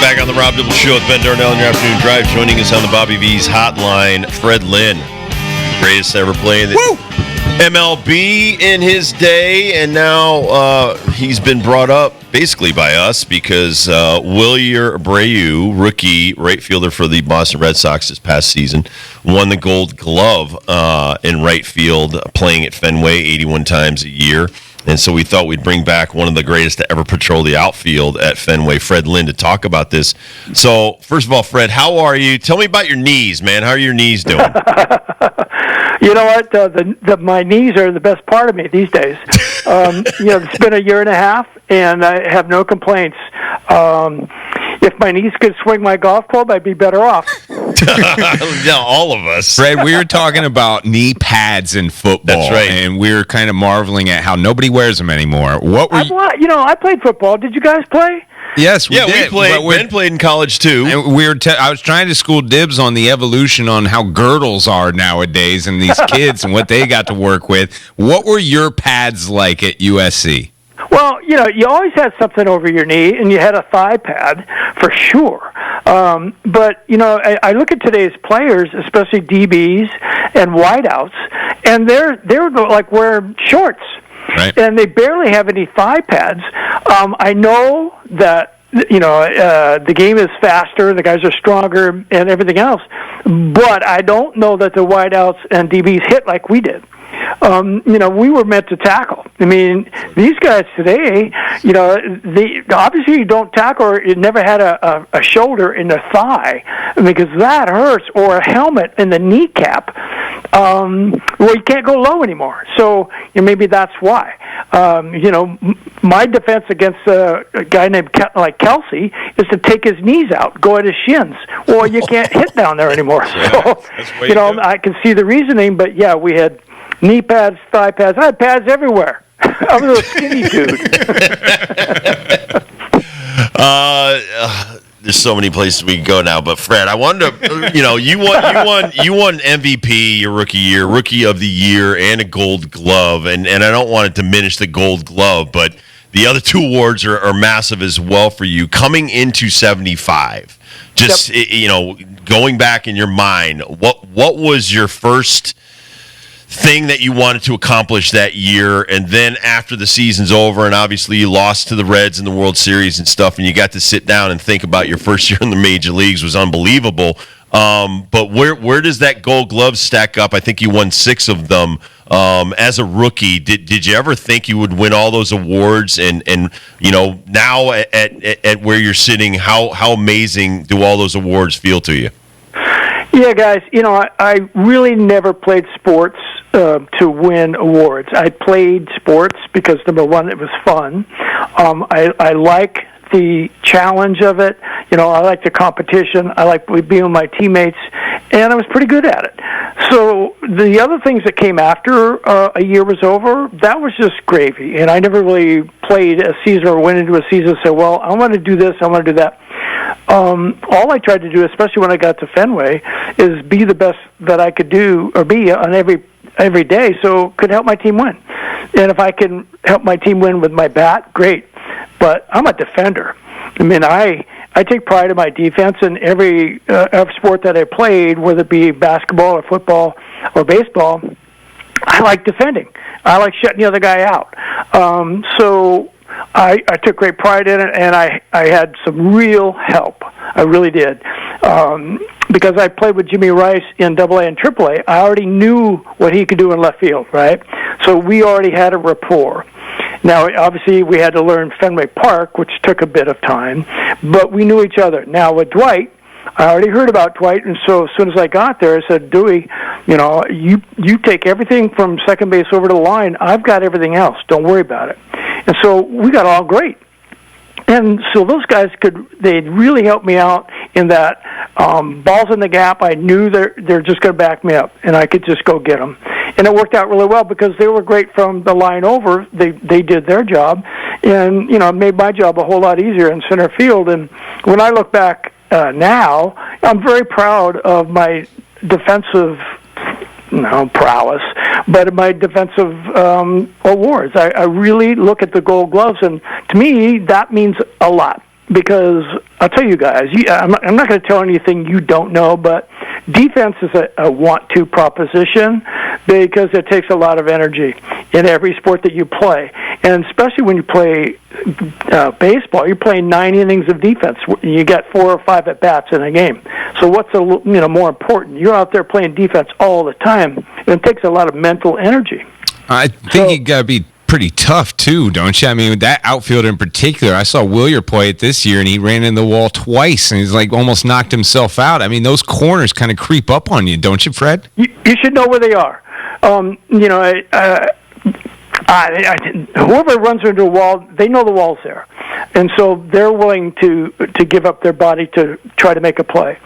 Back on the Rob Dibble Show with Ben Darnell in your afternoon drive. Joining us on the Bobby V's hotline, Fred Lynn, greatest to ever play in the MLB in his day, and now he's been brought up basically by us because Wilyer Abreu, rookie right fielder for the Boston Red Sox this past season, won the Gold Glove in right field, playing at Fenway 81 times a year. And so we thought we'd bring back one of the greatest to ever patrol the outfield at Fenway, Fred Lynn, to talk about this. So, first of all, Fred, how are you? Tell me about your knees, man. How are your knees doing? You know what? My knees are the best part of me these days. It's been a year and a half, and I have no complaints. If my knees could swing my golf club, I'd be better off. Yeah, all of us. Fred, we were talking about knee pads in football. That's right. And we were kind of marveling at how nobody wears them anymore. I played football. Did you guys play? Yes, we did. We played. Ben played in college, too. And I was trying to school Dibs on the evolution on how girdles are nowadays and these kids and what they got to work with. What were your pads like at USC? Well, you always had something over your knee, and you had a thigh pad for sure. But I look at today's players, especially DBs and wideouts, and they're like wearing shorts, right? And they barely have any thigh pads. I know that the game is faster, the guys are stronger, and everything else, but I don't know that the wideouts and DBs hit like we did. We were meant to tackle. I mean, these guys today, obviously you don't tackle or you never had a shoulder in the thigh because that hurts, or a helmet in the kneecap. You can't go low anymore. So maybe that's why. My defense against a guy named like Kelsey is to take his knees out, go at his shins. Well, you can't hit down there anymore. So, I can see the reasoning, but yeah, we had knee pads, thigh pads. I had pads everywhere. I was a skinny dude. There's so many places we can go now, but Fred, I wanted to, you won MVP your rookie year, rookie of the year, and a Gold Glove, and I don't want to diminish the Gold Glove, but the other two awards are massive as well for you. Coming into 75, just going back in your mind, what was your first thing that you wanted to accomplish that year, and then after the season's over, and obviously you lost to the Reds in the World Series and stuff, and you got to sit down and think about your first year in the major leagues, was unbelievable. But where does that Gold Glove stack up? I think you won 6 of them as a rookie. Did you ever think you would win all those awards? And now at where you're sitting, how amazing do all those awards feel to you? Yeah, guys, I really never played sports to win awards. I played sports because, number one, it was fun. I like the challenge of it. I like the competition. I like being with my teammates, and I was pretty good at it. So the other things that came after a year was over, that was just gravy. And I never really played a season or went into a season and said, well, I want to do this, I want to do that. All I tried to do, especially when I got to Fenway, is be the best that I could do or be on every day, so could help my team win. And if I can help my team win with my bat, great. But I'm a defender. I mean, I take pride in my defense in every sport that I played, whether it be basketball or football or baseball. I like defending. I like shutting the other guy out. So I took great pride in it, and I had some real help. I really did. Because I played with Jimmy Rice in AA and AAA, I already knew what he could do in left field, right? So we already had a rapport. Now, obviously, we had to learn Fenway Park, which took a bit of time, but we knew each other. Now, with Dwight, I already heard about Dwight, and so as soon as I got there, I said, Dewey, you take everything from second base over to the line. I've got everything else. Don't worry about it. And so we got on great. And so those guys they'd really help me out in that balls in the gap. I knew they're just going to back me up, and I could just go get them. And it worked out really well because they were great from the line over. They did their job, and it made my job a whole lot easier in center field. And when I look back now, I'm very proud of my defensive prowess, but my defensive awards. I really look at the Gold Gloves, and to me, that means a lot. because I'll tell you guys, I'm not going to tell anything you don't know, but defense is a want-to proposition because it takes a lot of energy in every sport that you play. And especially when you play baseball, you're playing 9 innings of defense. You get 4 or 5 at-bats in a game. So what's more important? You're out there playing defense all the time, and it takes a lot of mental energy. I think you got to be pretty tough too, don't you? I mean, that outfielder in particular, I saw Willier play it this year, and he ran in the wall twice, and he's like almost knocked himself out. I mean, those corners kind of creep up on you, don't you, Fred? You should know where they are. Whoever runs into a wall, they know the wall's there, and so they're willing to give up their body to try to make a play.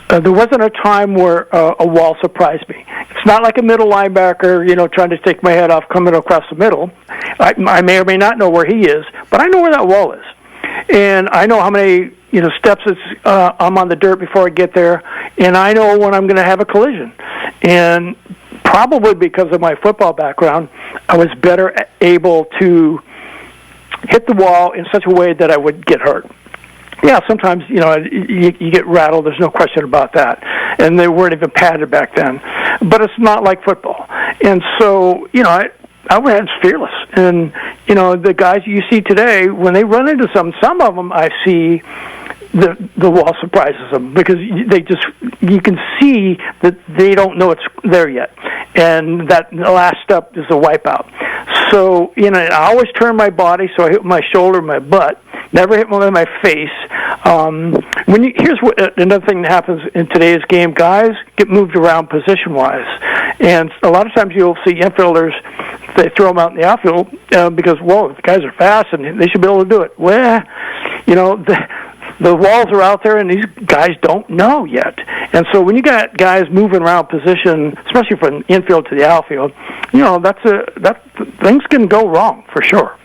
There wasn't a time where a wall surprised me. It's not like a middle linebacker, trying to take my head off coming across the middle. I may or may not know where he is, but I know where that wall is, and I know how many steps I'm on the dirt before I get there, and I know when I'm going to have a collision. And probably because of my football background, I was better able to hit the wall in such a way that I would get hurt. Yeah, sometimes, you get rattled. There's no question about that. And they weren't even padded back then. But it's not like football. And so, I was fearless. And, the guys you see today, when they run into some of them I see the wall surprises them because you can see that they don't know it's there yet. And that the last step is a wipeout. So, I always turn my body so I hit my shoulder, my butt, never hit my face. Here's another thing that happens in today's game. Guys get moved around position-wise. And a lot of times you'll see infielders, they throw them out in the outfield because, the guys are fast and they should be able to do it. Well, the walls are out there, and these guys don't know yet. And so when you got guys moving around position, especially from the infield to the outfield, things can go wrong for sure.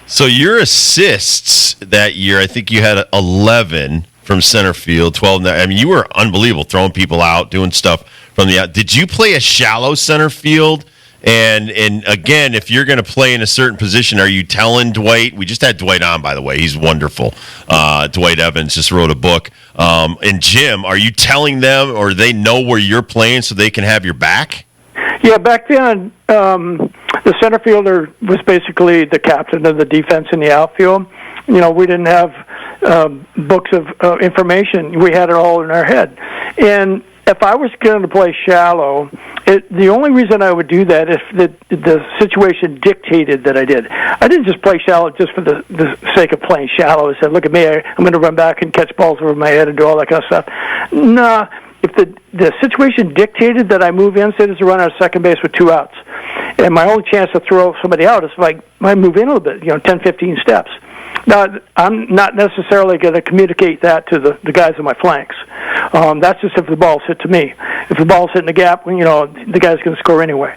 So your assists that year, I think you had 11 from center field, 12. I mean, you were unbelievable, throwing people out, doing stuff from the out. Did you play a shallow center field? And again, if you're going to play in a certain position, are you telling Dwight? We just had Dwight on, by the way. He's wonderful. Dwight Evans just wrote a book. And Jim, are you telling them, or they know where you're playing so they can have your back? Yeah, back then, the center fielder was basically the captain of the defense in the outfield. We didn't have books of information. We had it all in our head. And if I was going to play shallow, the only reason I would do that if the situation dictated that I did. I didn't just play shallow just for the sake of playing shallow. I said, look at me, I'm going to run back and catch balls over my head and do all that kind of stuff. No, if the situation dictated that I move in, say there's a runner at second base with 2 outs, and my only chance to throw somebody out is if I move in a little bit, 10, 15 steps. Now, I'm not necessarily going to communicate that to the guys on my flanks. That's just if the ball's hit to me. If the ball's hitting the gap, the guy's going to score anyway.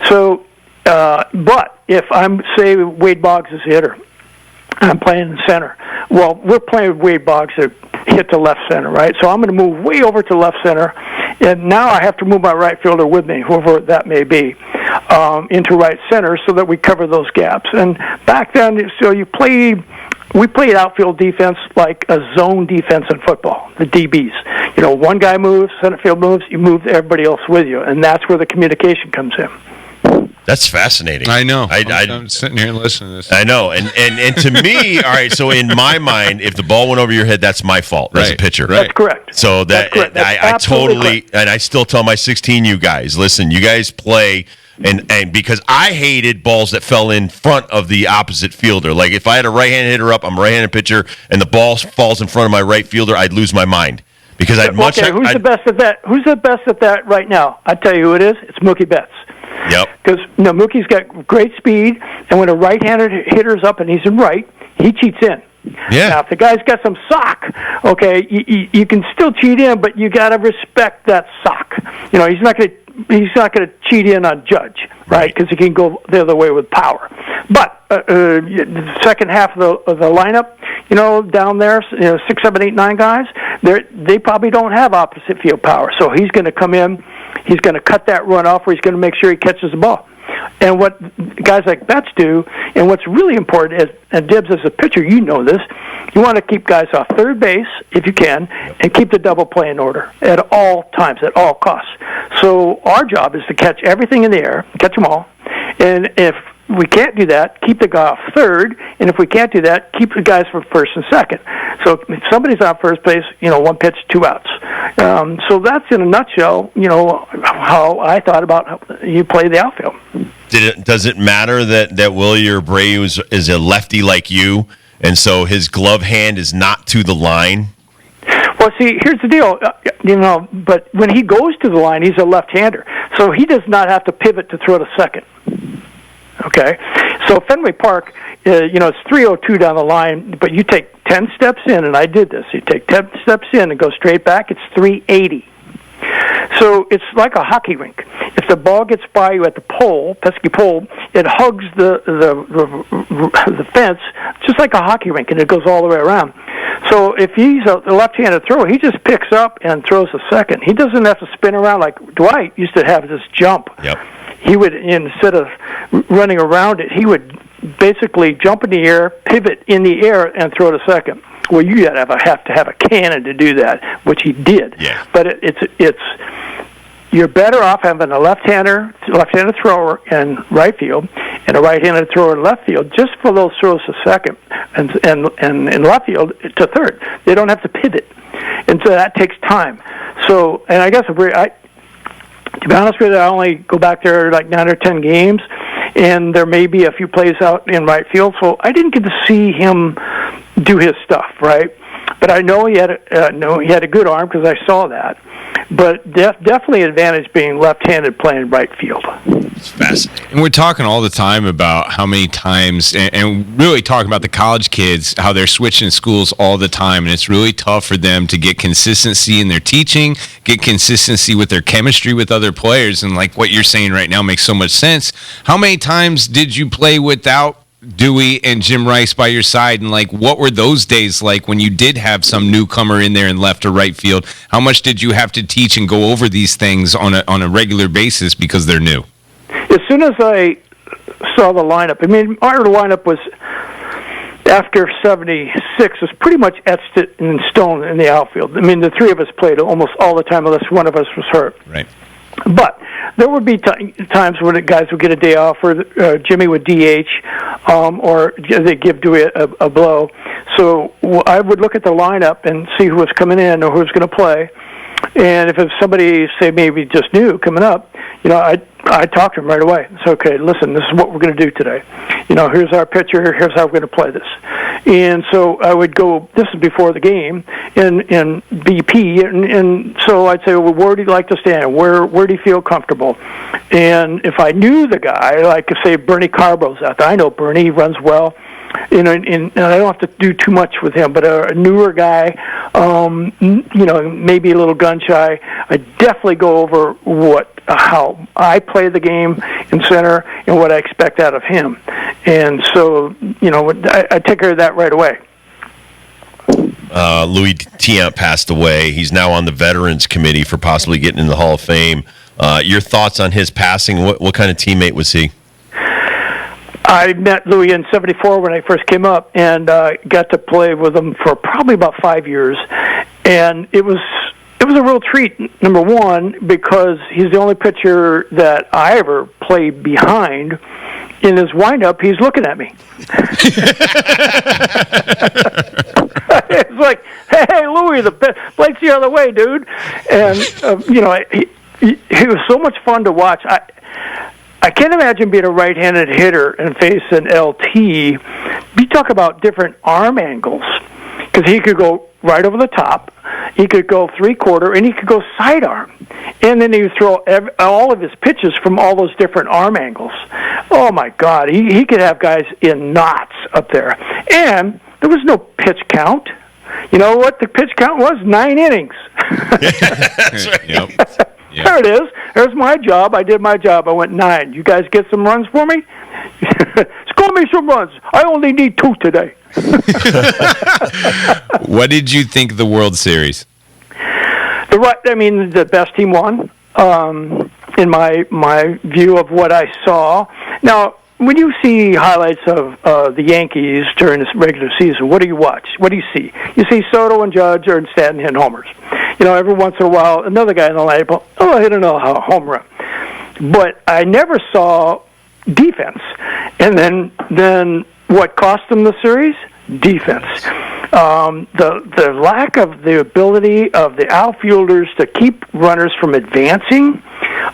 So, but if I'm, say, Wade Boggs is the hitter, I'm playing in center. Well, we're playing with Wade Boggs to hit to left center, right? So I'm going to move way over to left center, and now I have to move my right fielder with me, whoever that may be, into right center so that we cover those gaps. And back then, so we played outfield defense like a zone defense in football, the DBs. One guy moves, center field moves, you move everybody else with you, and that's where the communication comes in. That's fascinating. I know. I'm sitting here and listening to this. I know. And to me, all right, so in my mind, if the ball went over your head, that's my fault as a pitcher. Right. That's correct. So that's I totally, correct. And I still tell my 16U guys, listen, you guys play, and because I hated balls that fell in front of the opposite fielder. Like if I had a right-handed hitter up, I'm a right-handed pitcher, and the ball falls in front of my right fielder, I'd lose my mind. Because I'd much... Okay, who's the best at that? Who's the best at that right now? I'll tell you who it is. It's Mookie Betts. Yep. Because Mookie's got great speed, and when a right-handed hitter's up and he's in right, he cheats in. Yeah. Now, if the guy's got some sock, okay, you can still cheat in, but you got to respect that sock. He's not going to cheat in on Judge, right? Because he can go the other way with power. But the second half of the lineup, down there, 6, 7, 8, 9 guys, they probably don't have opposite field power. So he's going to come in. He's going to cut that run off, or he's going to make sure he catches the ball. And what guys like Betts do, and what's really important is, and Dibs as a pitcher, you know this, you want to keep guys off third base if you can, and keep the double play in order at all times, at all costs. So our job is to catch everything in the air, catch them all, and if we can't do that, keep the guy off third, and if we can't do that, keep the guys from first and second. So if somebody's on first base, one pitch, 2 outs. So that's in a nutshell, how I thought about how you play the outfield. Does it matter that Willie or Bray is a lefty like you, and so his glove hand is not to the line? Well, see, here's the deal, but when he goes to the line, he's a left-hander, so he does not have to pivot to throw to second. Okay, so Fenway Park, it's 302 down the line, but you take 10 steps in, and I did this. You take 10 steps in and go straight back, it's 380. So it's like a hockey rink. If the ball gets by you at the pole, pesky pole, it hugs the fence, just like a hockey rink, and it goes all the way around. So if he's a left-handed thrower, he just picks up and throws a second. He doesn't have to spin around like Dwight used to have this jump. Yep. He would, instead of running around it, he would basically jump in the air, pivot in the air, and throw to second. Well, you have to have a cannon to do that, which he did. Yeah. But it's you're better off having a left-handed thrower in right field and a right-handed thrower in left field just for those throws to second and in left field to third. They don't have to pivot, and so that takes time. So, and I guess to be honest with you, I only go back there like 9 or 10 games, and there may be a few plays out in right field, so I didn't get to see him do his stuff, right? But I know he had a good arm because I saw that. But definitely advantage being left-handed playing right field. It's fascinating. And we're talking all the time about how many times, and really talking about the college kids, how they're switching schools all the time, and it's really tough for them to get consistency in their teaching, get consistency with their chemistry with other players, and like what you're saying right now makes so much sense. How many times did you play without Dewey and Jim Rice by your side, and like what were those days like when you did have some newcomer in there in left or right field? How much did you have to teach and go over these things on a regular basis because they're new? As soon as I saw the lineup, our lineup was after 76 was pretty much etched in stone in the outfield. The three of us played almost all the time unless one of us was hurt. Right. But there would be times when the guys would get a day off, or Jimmy would DH, or they'd give Dewey a blow. So I would look at the lineup and see who was coming in or who was going to play. And if it was somebody, say, maybe just new coming up, I'd talk to him right away. So, okay, listen, this is what we're going to do today. Here's our pitcher, here's how we're going to play this. And so I would go, this is before the game, in BP, and so I'd say, well, where do you like to stand? Where do you feel comfortable? And if I knew the guy, like, say, Bernie Carbro's out there, I know Bernie, he runs well, and I don't have to do too much with him, but a newer guy, maybe a little gun shy, I definitely go over how I play the game in center and what I expect out of him. And so, I take care of that right away. Louis Tiant passed away. He's now on the Veterans Committee for possibly getting in the Hall of Fame. Your thoughts on his passing? What kind of teammate was he? I met Louis in '74 when I first came up, and got to play with him for probably about 5 years. And it was a real treat, number one, because he's the only pitcher that I ever played behind. In his windup, he's looking at me. It's like, hey, Louis, the plate's the other way, dude. And, he was so much fun to watch. I can't imagine being a right-handed hitter and face an LT. You talk about different arm angles, because he could go right over the top, he could go three-quarter, and he could go sidearm. And then he would throw all of his pitches from all those different arm angles. Oh, my God. He could have guys in knots up there. And there was no pitch count. You know what the pitch count was? 9 innings. That's right. Yep. Yep. There it is. There's my job. I did my job. I went 9. You guys get some runs for me? Score me some runs. I only need 2 today. What did you think of the World Series? The best team won. And in my view of what I saw. Now, when you see highlights of the Yankees during this regular season, what do you watch? What do you see? You see Soto and Judge or Stanton hitting homers. Every once in a while, another guy in the lineup, I hit a home run. But I never saw defense. And then what cost them the series? Defense. The lack of the ability of the outfielders to keep runners from advancing,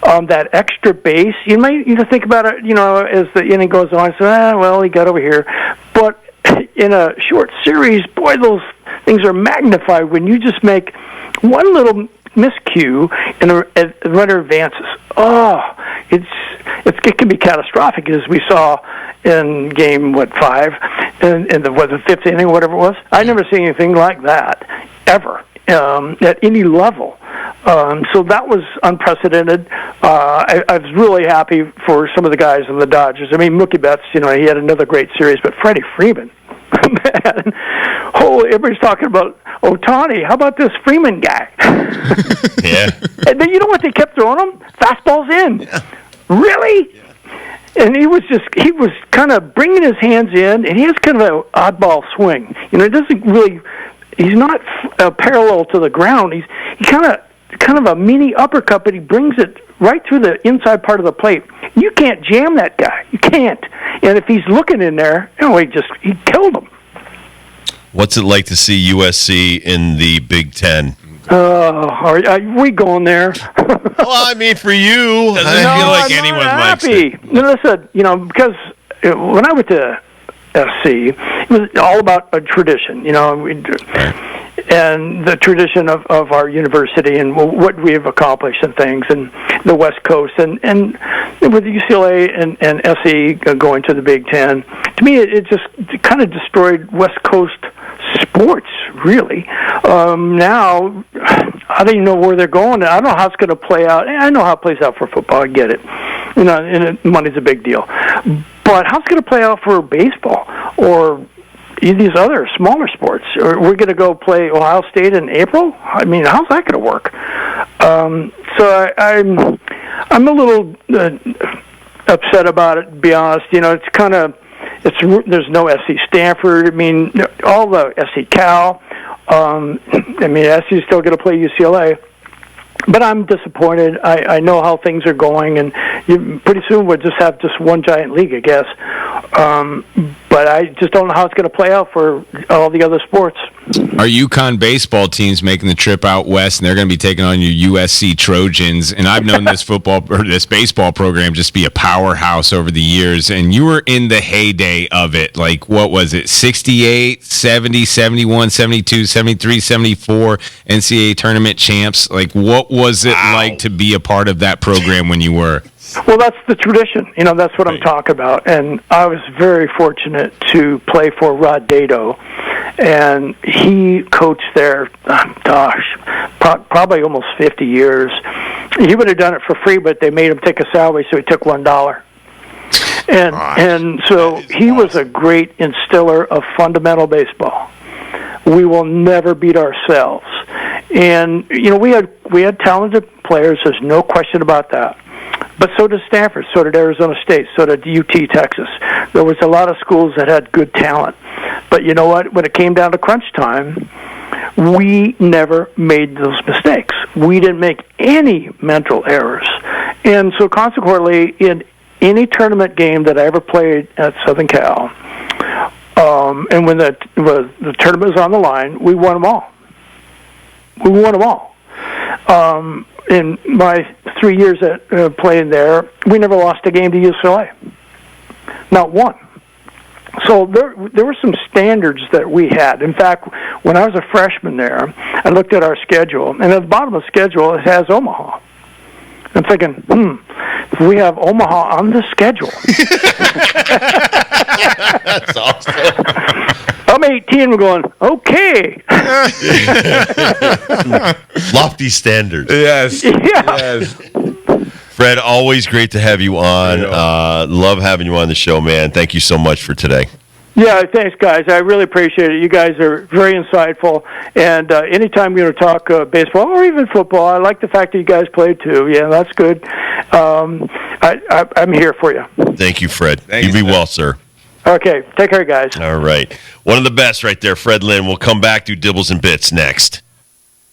that extra base. You might think about it, as the inning goes on. So, he got over here. But in a short series, boy, those things are magnified when you just make one little miscue and a runner advances. It can be catastrophic, as we saw in game 5 in the fifth inning, whatever it was. I never seen anything like that ever at any level. So that was unprecedented. I was really happy for some of the guys in the Dodgers. I mean, Mookie Betts, he had another great series, but Freddie Freeman, man, everybody's talking about Ohtani. How about this Freeman guy? Yeah. And then you know what they kept throwing him? Fastballs in. Yeah. Really? Yeah. And he was kind of bringing his hands in, and he has kind of an oddball swing. It doesn't really. He's not parallel to the ground. He's kind of a mini uppercut, but he brings it right through the inside part of the plate. You can't jam that guy. You can't. And if he's looking in there, he killed him. What's it like to see USC in the Big Ten? Are we going there? Well, I mean, for you, I feel like anyone likes it. Listen, because when I went to SC, it was all about a tradition, and the tradition of our university and what we have accomplished and things, and the West Coast, and with UCLA and SE going to the Big Ten, to me it just kind of destroyed West Coast sports, really. Now, I don't even know where they're going. I don't know how it's going to play out. I know how it plays out for football. I get it. And money's a big deal. But how's it going to play out for baseball or these other smaller sports? Or we're going to go play Ohio State in April? I mean, how's that going to work? So I'm a little upset about it, to be honest. It's kind of... there's no SC Stanford. I mean, all the SC Cal. SC's still going to play UCLA. But I'm disappointed. I know how things are going, and pretty soon we'll just have just one giant league, I guess. But I just don't know how it's going to play out for all the other sports. Our UConn baseball team's making the trip out west, and they're going to be taking on your USC Trojans. And I've known this this baseball program just be a powerhouse over the years. And you were in the heyday of it. Like, what was it? 68, 70, 71, 72, 73, 74 NCAA tournament champs. Like, what was it like to be a part of that program when you were? Well, that's the tradition. That's what I'm talking about. And I was very fortunate to play for Rod Dado. And he coached there, probably almost 50 years. He would have done it for free, but they made him take a salary, so he took $1. And so he was a great instiller of fundamental baseball. We will never beat ourselves. And, we had talented players. There's no question about that. But so did Stanford, so did Arizona State, so did UT Texas. There was a lot of schools that had good talent. But you know what? When it came down to crunch time, we never made those mistakes. We didn't make any mental errors. And so consequently, in any tournament game that I ever played at Southern Cal, and when the tournament was on the line, we won them all. We won them all. In my 3 years at playing there, we never lost a game to UCLA. Not one. So there were some standards that we had. In fact, when I was a freshman there, I looked at our schedule, and at the bottom of the schedule, it has Omaha. I'm thinking, if we have Omaha on the schedule. That's awesome. I'm 18. We're going, okay. Lofty standards. Yes. Yeah. Yes. Fred, always great to have you on. Love having you on the show, man. Thank you so much for today. Yeah, thanks, guys. I really appreciate it. You guys are very insightful. And anytime you're going to talk baseball or even football, I like the fact that you guys play too. Yeah, that's good. I'm here for you. Thank you, Fred. Thanks, you be man. well, sir. Okay, take care, guys. All right. One of the best right there, Fred Lynn. We'll come back to Dibbles and Bits next.